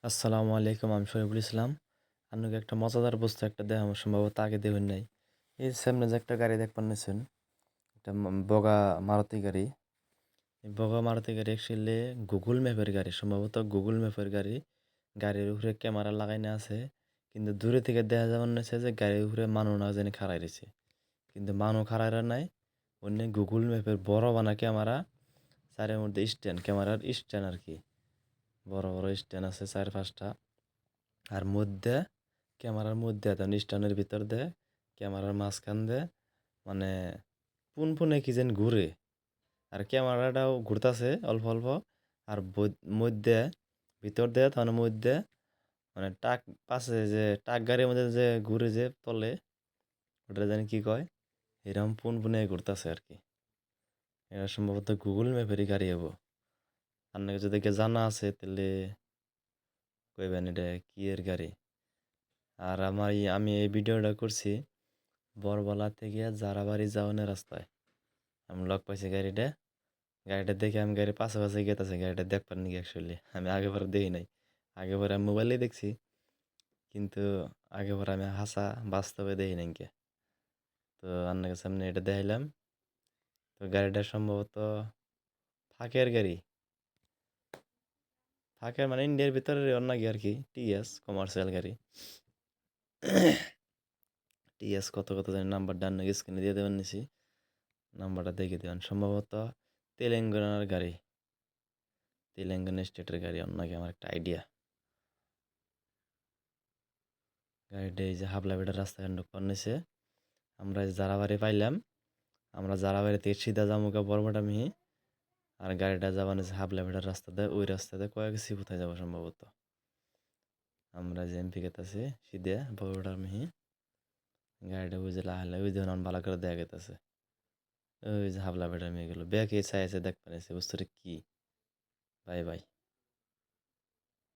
আসসালামু আলাইকুম, আমি শরীফুল ইসলাম। আপনাকে একটা মজাদার বস্তু একটা দেখাবো, সম্ভবত আগে দেখুন নাই। এই সামনে যে একটা গাড়ি দেখবেন নিছেন, একটা বগা মারুতি গাড়ি। এই বগা মারুতি গাড়ি অ্যাকচুয়ালি গুগল ম্যাপের গাড়ি, সম্ভবত গুগল ম্যাপের গাড়ি। গাড়ির উপরে ক্যামেরা লাগাইনা আছে, কিন্তু দূরে থেকে দেখা যাবার নিচ্ছে যে গাড়ির উপরে মানুষ না জানি খাড়াই রয়েছে, কিন্তু মানুষ খাড়াইরা নাই। অন্য গুগল ম্যাপের বড় বানা ক্যামেরা, চারের মধ্যে স্ট্যান্ড, ক্যামেরার স্ট্যান্ড আর কি। বড় বড় স্ট্যান্ড আছে 4-5টা। আর মধ্যে ক্যামেরার মধ্যে দেন স্ট্যান্ডের ভিতর দেয়, ক্যামেরার মাঝখান দিয়ে মানে পুনপুনে কি যেন ঘুরে। আর ক্যামেরাটাও ঘুরতেছে অল্প অল্প। আর মধ্যে ভিতর দেয় তার মধ্যে মানে টাক পাশে যে টাক গাড়ির মধ্যে যে ঘুরে যে তলে, ওটা জানি কি কয়, এরকম পুনপুনে ঘুরতেছে আর কি। এটা সম্ভবত গুগল ম্যাপেরই গাড়ি হবো। আপনাকে যদি কে জানা আছে তাহলে কইবেন এটা কি এর গাড়ি। আর আমি এই ভিডিওটা করছি বরবলা থেকে যারাবাড়ি যাওয়ানোর রাস্তায়। আমি লক পাইছি গাড়িটা। গাড়িটা দেখে আমি গাড়ির পাশে পাশে গেতেছি গাড়িটা দেখবার নাকি। অ্যাকচুয়ালি আমি আগেবার দেখি নাই, আগেবার আমি মোবাইলে দেখছি, কিন্তু আগেবার আমি হাসা বাস্তবে দেখি নাই কে। তো আপনার সামনে এটা দেখাইলাম। তো গাড়িটা সম্ভবত ফাঁকের গাড়ি, ফাঁকের মানে ইন্ডিয়ার ভিতরে অন্য কি আর কি, টিএস কমার্শিয়াল গাড়ি। টিএস কত কত জানি নাম্বার ডান স্ক্রিনে দিয়ে দেবেন নিছি, নাম্বারটা দেখে দেবেন। সম্ভবত তেলেঙ্গানার গাড়ি, তেলেঙ্গানা স্টেটের গাড়ি, অন্যকে আমার একটা আইডিয়া। গাড়িটা এই যে হাবলা বেটার রাস্তা হ্যান্ড করেছে। আমরা যারাবাড়ি পাইলাম, আমরা যারাবাড়ি থেকে সিধা জামুকা বরবাটা মিহি। আর গাড়িটা যাবানো হাবলা বেটার রাস্তা দেয়, ওই রাস্তাতে কয়েক কোথায় যাবো সম্ভবত। আমরা যে এমপি গেতেছি সিধে বরবাটার মিহি, গাড়িটা ওই যে লাহালে ওই দেখুন ভালো করে দেখা গেতেছে। ওই যে হাবলা বেটার মিহি গেলো ব্যাকে চাইছে দেখ পাইছে বস্তুটা কি। Bye bye.